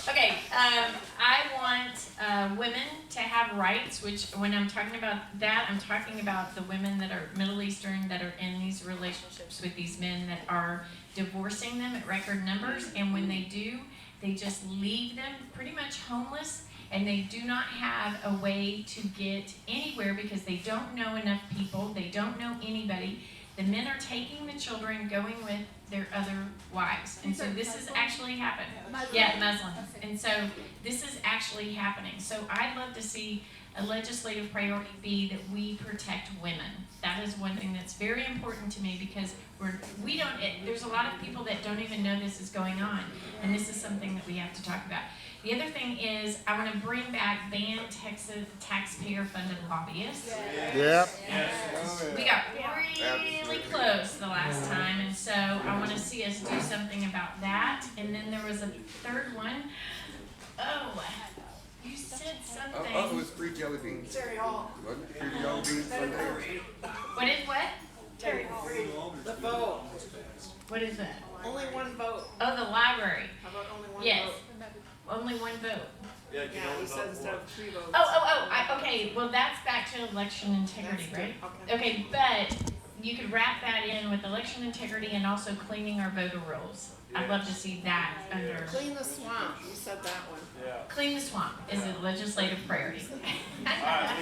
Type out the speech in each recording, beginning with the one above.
Okay, I want women to have rights, which when I'm talking about that, I'm talking about the women that are Middle Eastern that are in these relationships with these men that are divorcing them at record numbers, and when they do, they just leave them pretty much homeless, and they do not have a way to get anywhere because they don't know enough people, they don't know anybody. The men are taking the children, going with their other wives. And so this is actually happening. Yeah, Muslims. And so this is actually happening. So I'd love to see a legislative priority be that we protect women. That is one thing that's very important to me because there's a lot of people that don't even know this is going on. And this is something that we have to talk about. The other thing is I want to bring back ban Texas taxpayer-funded lobbyists. Yep. We got really close the last time, and so I want to see us do something about that. And then there was a third one. Oh, you said something. Oh, it was free jelly beans. Terry Hall. Wasn't it free jelly beans Sunday? What is what? Terry Hall. The vote. What is that? Only one vote. Oh, the library. How about only one Yes. vote? Only one vote. Yeah, he said instead of 3 votes. Okay, well that's back to election integrity, That's right? good. Okay, but you could wrap that in with election integrity and also cleaning our voter rolls. I'd love to see that under. Clean the swamp. You said that one. Yeah. Clean the swamp is a legislative priority. All right,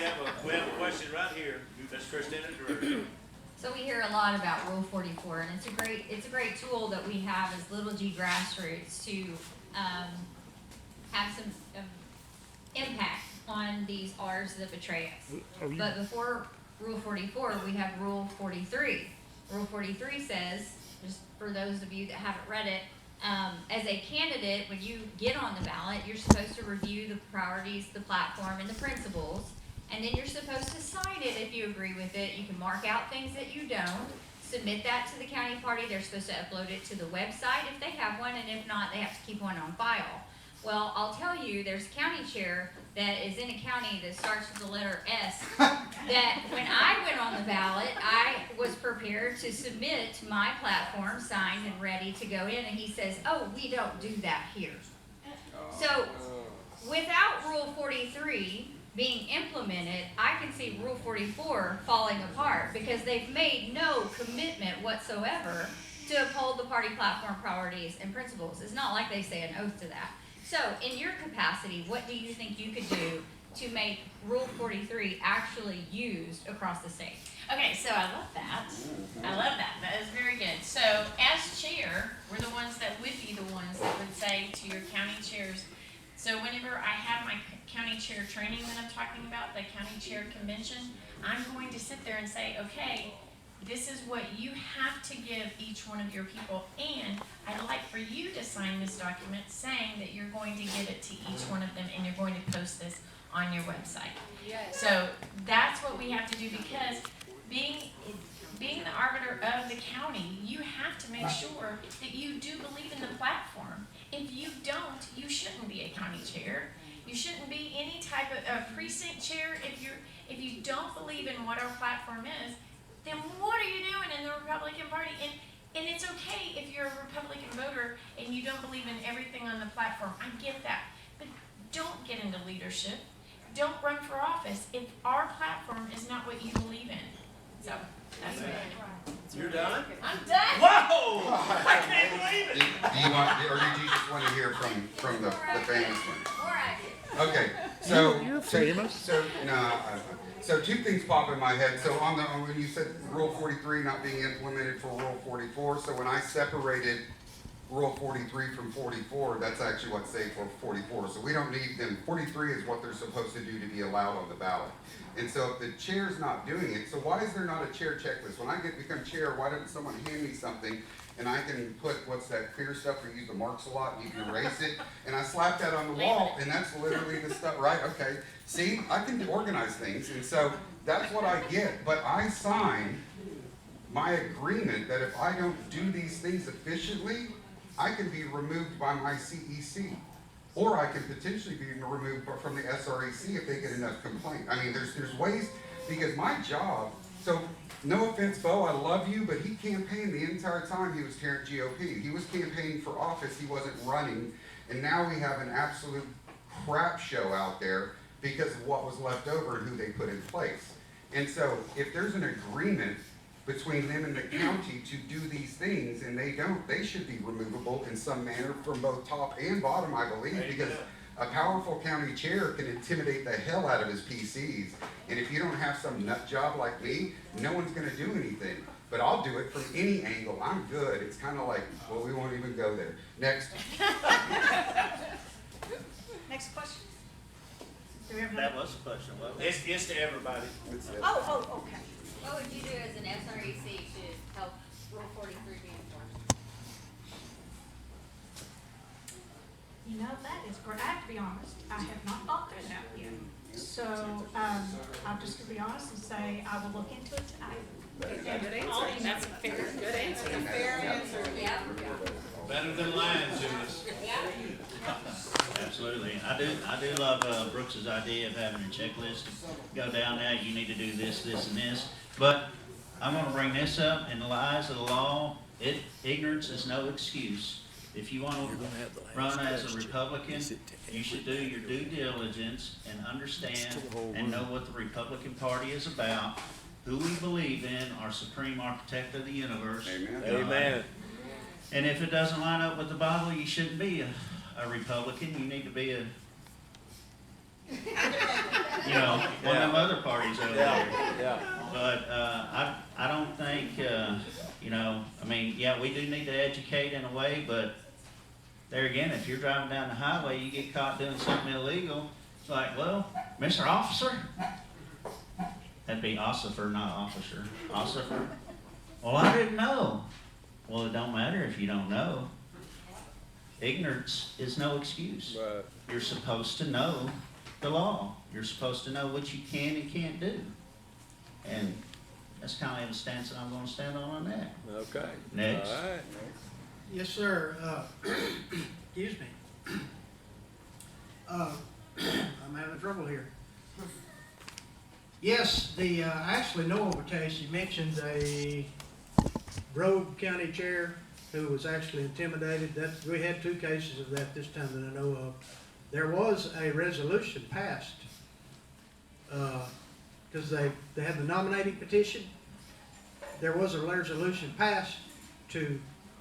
we have a question right here. That's Christina Drew. So we hear a lot about Rule 44, and it's a great tool that we have as Little G grassroots to have some impact on these R's that betray us. But before Rule 44, we have Rule 43. Rule 43 says, just for those of you that haven't read it, as a candidate, when you get on the ballot, you're supposed to review the priorities, the platform, and the principles, and then you're supposed to sign it if you agree with it. You can mark out things that you don't, submit that to the county party. They're supposed to upload it to the website if they have one, and if not, they have to keep one on file. Well, I'll tell you, there's a county chair that is in a county that starts with the letter S, that when I went on the ballot, I was prepared to submit my platform, signed and ready to go in, and he says, oh, we don't do that here. So, without Rule 43 being implemented, I can see Rule 44 falling apart because they've made no commitment whatsoever to uphold the party platform priorities and principles. It's not like they say an oath to that. So, in your capacity, what do you think you could do to make Rule 43 actually used across the state? Okay, so I love that. I love that. That is very good. So, as chair, we're the ones that would be the ones that would say to your county chairs. So, whenever I have my county chair training that I'm talking about, the county chair convention, I'm going to sit there and say, okay, this is what you have to give each one of your people, and I'd like for you to sign this document saying that you're going to give it to each one of them and you're going to post this on your website. Yes. So that's what we have to do because being the arbiter of the county, you have to make sure that you do believe in the platform. If you don't, you shouldn't be a county chair. You shouldn't be any type of precinct chair. If you don't believe in what our platform is, then what are you doing in the Republican Party? And it's okay if you're a Republican voter and you don't believe in everything on the platform. I get that. But don't get into leadership. Don't run for office if our platform is not what you believe in. So, that's what You're done? I'm done. Whoa! I can't believe it. Do you want, or did you just want to hear from the famous one? Okay, so You're famous. So two things pop in my head. So when you said Rule 43 not being implemented for Rule 44, so when I separated Rule 43 from 44, that's actually what saved for 44. So we don't need them. 43 is what they're supposed to do to be allowed on the ballot. And so if the chair's not doing it, so why is there not a chair checklist? When I become chair, why doesn't someone hand me something and I can put, what's that clear stuff, we use the marks a lot, and you can erase it, and I slap that on the wall, and that's literally the stuff, right? Okay, see, I can organize things, and so that's what I get, but I sign my agreement that if I don't do these things efficiently, I can be removed by my CEC, or I can potentially be removed from the SREC if they get enough complaint. I mean, there's ways, because my job So, no offense, Bo, I love you, but he campaigned the entire time he was GOP. He was campaigning for office, he wasn't running, and now we have an absolute crap show out there because of what was left over and who they put in place. And so, if there's an agreement between them and the county to do these things, and they don't, they should be removable in some manner from both top and bottom, I believe, because a powerful county chair can intimidate the hell out of his PCs. And if you don't have some nut job like me, no one's gonna do anything. But I'll do it from any angle. I'm good. It's kind of like, well, we won't even go there. Next. Next question? Do we have That another? was a question, well, it's to everybody. Oh, okay. What would you do as an SREC to help Rule 43 be enforced? You know, that is great. I have to be honest, I have not thought that out yet. So, I'm just gonna be honest and say I will look into it tonight. Good answer. That's a fair, good answer. Fair answer. Yeah. Better than lying to us. Absolutely. I do love Brooks's idea of having a checklist. Go down there, you need to do this, this, and this. But I'm gonna bring this up in the eyes of the law. Ignorance is no excuse. If you want to run as a Republican, you should do your due diligence and understand and know what the Republican Party is about, who we believe in, our supreme architect of the universe. Amen. God. Amen. And if it doesn't line up with the Bible, you shouldn't be a Republican. You need to be a, one of them other parties over there. Yeah. But I don't think, we do need to educate in a way, but there again, if you're driving down the highway, you get caught doing something illegal, it's like, well, Mr. Officer, that'd be Ossifer, not officer. Ossifer. Well, I didn't know. Well, it don't matter if you don't know. Ignorance is no excuse. Right. You're supposed to know the law. You're supposed to know what you can and can't do. And that's kind of the stance that I'm going to stand on that. Okay. Next. All right. Yes, sir. Excuse me. I'm having trouble here. Yes, actually, no overtaste. You mentioned a road county chair who was actually intimidated. We had 2 cases of that this time that I know of. There was a resolution passed because they had the nominating petition. There was a resolution passed to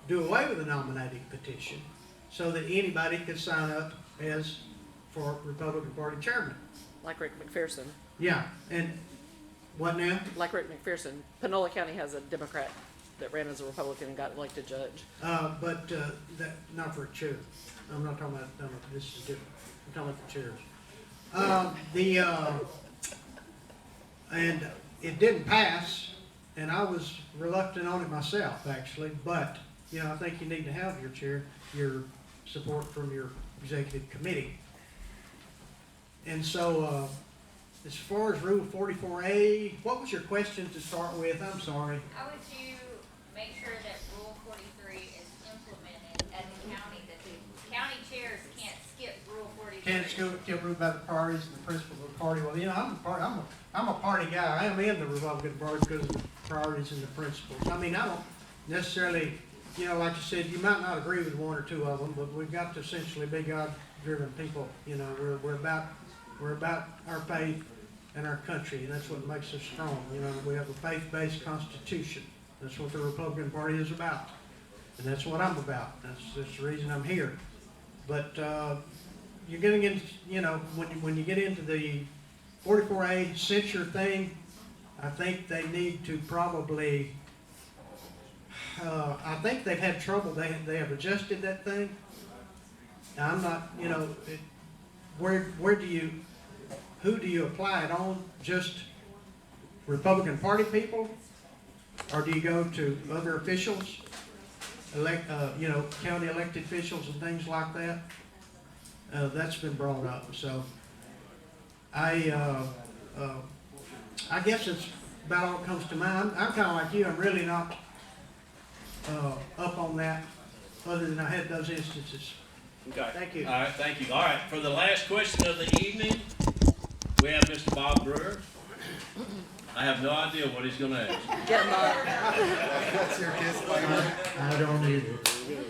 do away with the nominating petition so that anybody could sign up as for Republican Party chairman. Like Rick McPherson. Yeah, and what now? Like Rick McPherson. Panola County has a Democrat that ran as a Republican and got elected judge. But that not for a chair. I'm not talking about this is different. I'm talking about the chairs. And it didn't pass, and I was reluctant on it myself actually. But I think you need to have your support from your executive committee. And so, as far as Rule 44A, what was your question to start with? I'm sorry. How would you make sure that Rule 43 is implemented at the county, that the county chairs can't skip Rule 43? Can't get ruled by the parties and the principles of the party. Well, I'm a party guy. I am in the Republican Party because of the priorities and the principles. I mean, I don't necessarily, like you said, you might not agree with 1 or 2 of them, but we've got to essentially be God-driven people. We're about our faith and our country, and that's what makes us strong. We have a faith-based constitution. That's what the Republican Party is about, and that's what I'm about. That's the reason I'm here. But you're getting into, when you get into the 44A censure thing, I think they need to probably. I think they've had trouble. They have adjusted that thing. Now, I'm not, who do you apply it on? Just Republican Party people? Or do you go to other officials, county elected officials and things like that? That's been brought up. So I guess it's about all that comes to mind. I'm kind of like you. I'm really not up on that, other than I had those instances. Okay. Thank you. All right, thank you. All right, for the last question of the evening, we have Mr. Bob Brewer. I have no idea what he's gonna ask. Get him up. That's your disclaimer. I don't either.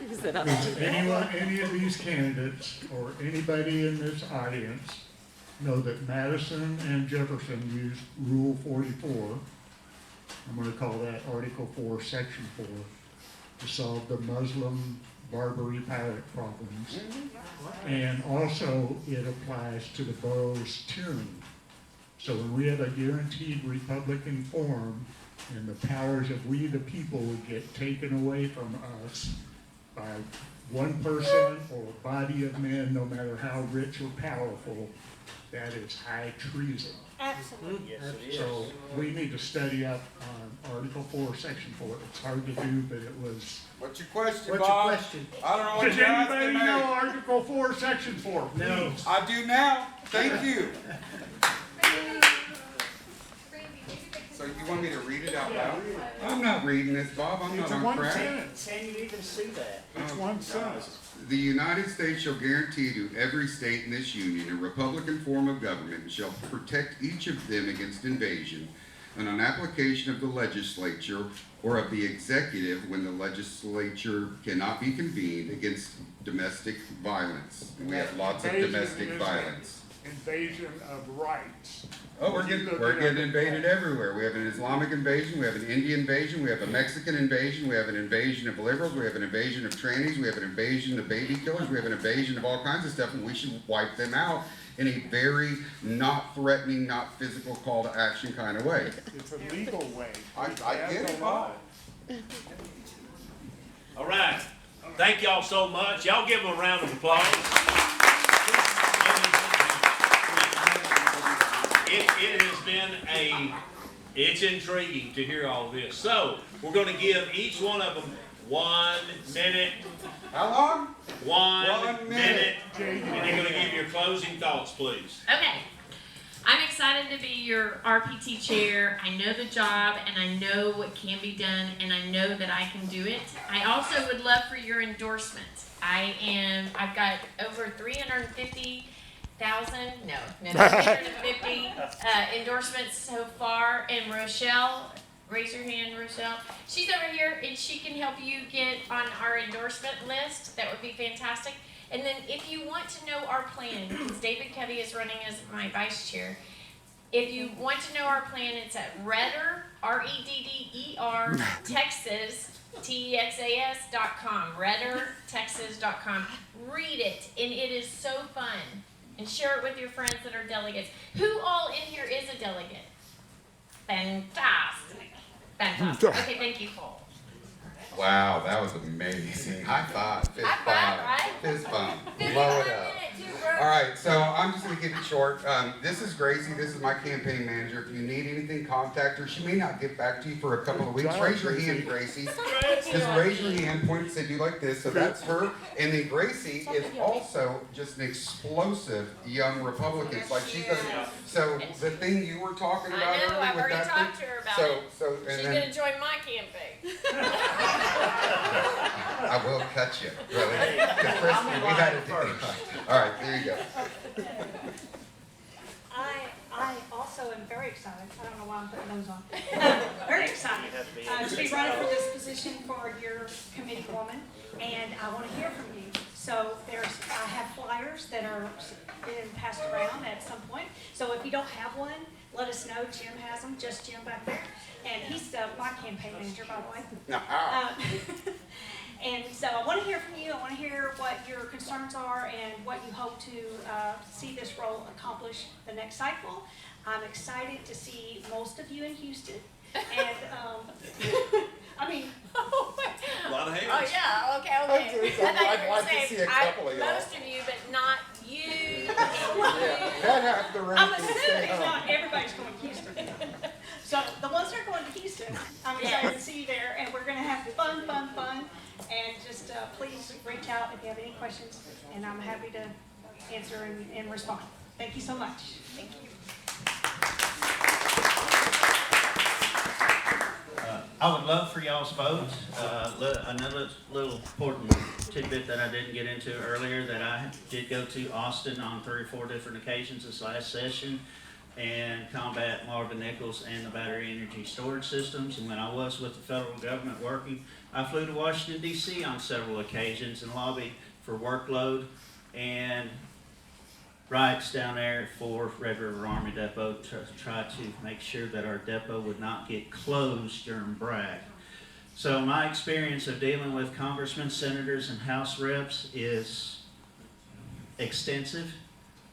He said, "I'm Does not anyone, any of these candidates or anybody in this audience know that Madison and Jefferson used Rule 44, I'm gonna call that Article 4, Section 4, to solve the Muslim Barbary pirate problems. And also it applies to the borough's tyranny. So when we have a guaranteed Republican form and the powers of we the people would get taken away from us by one person or a body of men, no matter how rich or powerful, that is high treason. Absolutely. Yes, it is. So we need to study up on Article 4, Section 4. It's hard to do, but it was. What's your question, What's your Bob? question? I don't know what Does you're anybody asking know me. Article 4, Section 4? No. Please. I do now. Thank you. So you want me to read it out loud? I'm not reading this, Bob. I'm not It's a on one crack. sentence. Can you even see that? It's one sentence. The United States shall guarantee to every state in this union a republican form of government and shall protect each of them against invasion and on application of the legislature or of the executive when the legislature cannot be convened against domestic violence. And we have lots of Invasion domestic is violence. Invasion of rights. Oh, we're getting invaded everywhere. We have an Islamic invasion, we have an Indian invasion, we have a Mexican invasion, we have an invasion of liberals, we have an invasion of trannies, we have an invasion of baby killers, we have an invasion of all kinds of stuff, and we should wipe them out in a very not threatening, not physical call to action kind of way. It's a legal way. I get it, Bob. All right. Thank y'all so much. Y'all give them a round of applause. It has been it's intriguing to hear all this. So, we're going to give each one of them 1 minute. How long? 1 minute. Jay, And you're going to give your closing thoughts, please. Okay. I'm excited to be your RPT chair. I know the job and I know what can be done and I know that I can do it. I also would love for your endorsement. I've got over 350,000, 350 endorsements so far. And Rochelle, raise your hand, Rochelle. She's over here and she can help you get on our endorsement list. That would be fantastic. And then if you want to know our plan, because David Covey is running as my vice chair, if you want to know our plan, it's at Redder, R-E-D-D-E-R, Texas, Texas.com, RedderTexas.com. Read it, and it is so fun. And share it with your friends that are delegates. Who all in here is a delegate? Fantastic. Fantastic. Okay, thank you, Cole. Wow, that was amazing. High five, fist High five, bump, right? fist bump, 51 blow it up. minutes, you broke. All right, so I'm just gonna keep it short. This is Gracie, this is my campaign manager. If you need anything, contact her. She may not get back to you for a couple of weeks. Raise your hand, Gracie. Just raise your hand, point and say, do like this. So that's her. And then Gracie is also just an explosive young Republican. Like she's gonna, so the thing you were talking about I know, earlier I've with already that talked thing. to her about it. So, and She's then gonna join my campaign. I will cut you, really. 'Cause Kristen, we had it. All right, there you go. I also am very excited, I don't know why I'm putting those on. Very excited to be running for this position for your committee woman, and I want to hear from you. So I have flyers that are being passed around at some point, so if you don't have one, let us know. Jim has them, just Jim back there, and he's my campaign manager, by the way. And so I want to hear from you. I want to hear what your concerns are and what you hope to see this role accomplish the next cycle. I'm excited to see most of you in Houston. And I mean, A lot of hands. Oh, yeah, okay. I thought you I'd were like to saying, see a couple of y'all. most of you, but not you. That half the room I'm can stay assuming home. not everybody's going to Houston. So the ones that are going to Houston, I'm excited to see you there, and we're going to have fun. And just please reach out if you have any questions, and I'm happy to answer and respond. Thank you so much. Thank you. I would love for y'all's votes. Another little important tidbit that I didn't get into earlier, that I did go to Austin on 3 or 4 different occasions this last session. and combat Marvin Nichols and the battery energy storage systems. And when I was with the federal government working, I flew to Washington, D.C. on several occasions and lobbied for workload and rights down there for Red River Army Depot to try to make sure that our depot would not get closed during BRAC. So my experience of dealing with congressmen, senators, and House reps is extensive.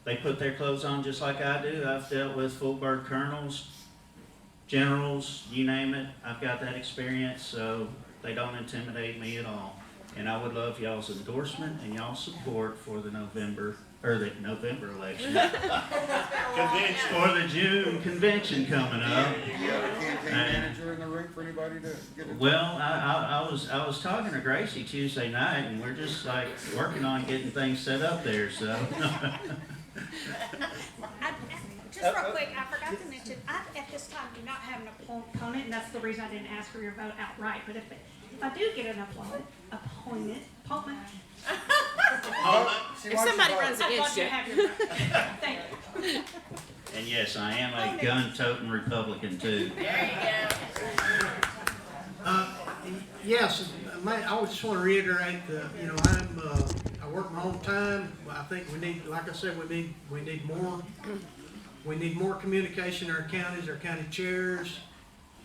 They put their clothes on just like I do. I've dealt with full bird colonels, generals, you name it. I've got that experience, so they don't intimidate me at all. And I would love y'all's endorsement and y'all's support for the November election. Convention. Or the June convention coming up. You have a campaign manager in the ring for anybody to get it? Well, I was talking to Gracie Tuesday night, and we're just like working on getting things set up there, so. Just real quick, I forgot to mention, I, at this time, do not have an opponent, and that's the reason I didn't ask for your vote outright, but if I do get an opponent, If somebody runs I'd love against to you. have your vote. Thank you. And yes, I am a gun-toting Republican too. There you go. Yes, I just want to reiterate that, you know, I work my own time. I think we need, like I said, we need more communication in our counties, our county chairs.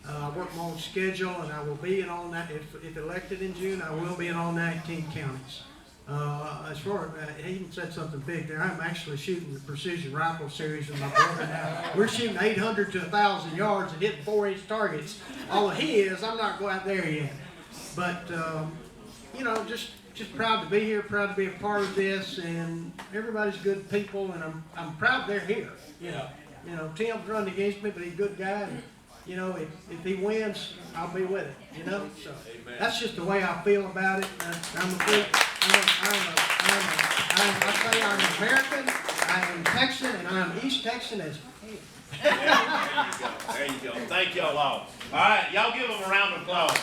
I work my own schedule, and I will be in all that, if elected in June, I will be in all 19 counties. As far as, he even said something big there, I'm actually shooting the precision rifle series in my brother now. We're shooting 800 to 1,000 yards and hitting 4-inch targets. All he is, I'm not going out there yet. But, you know, just proud to be here, proud to be a part of this, and everybody's good people, and I'm proud they're here. You know, Tim's running against me, but he's a good guy, and, you know, if he wins, I'll be with it, you know? So that's just the way I feel about it. I'm an American, I am Texan, and I am East Texan as There you go. There you go. Thank y'all all. All right, y'all give them a round of applause.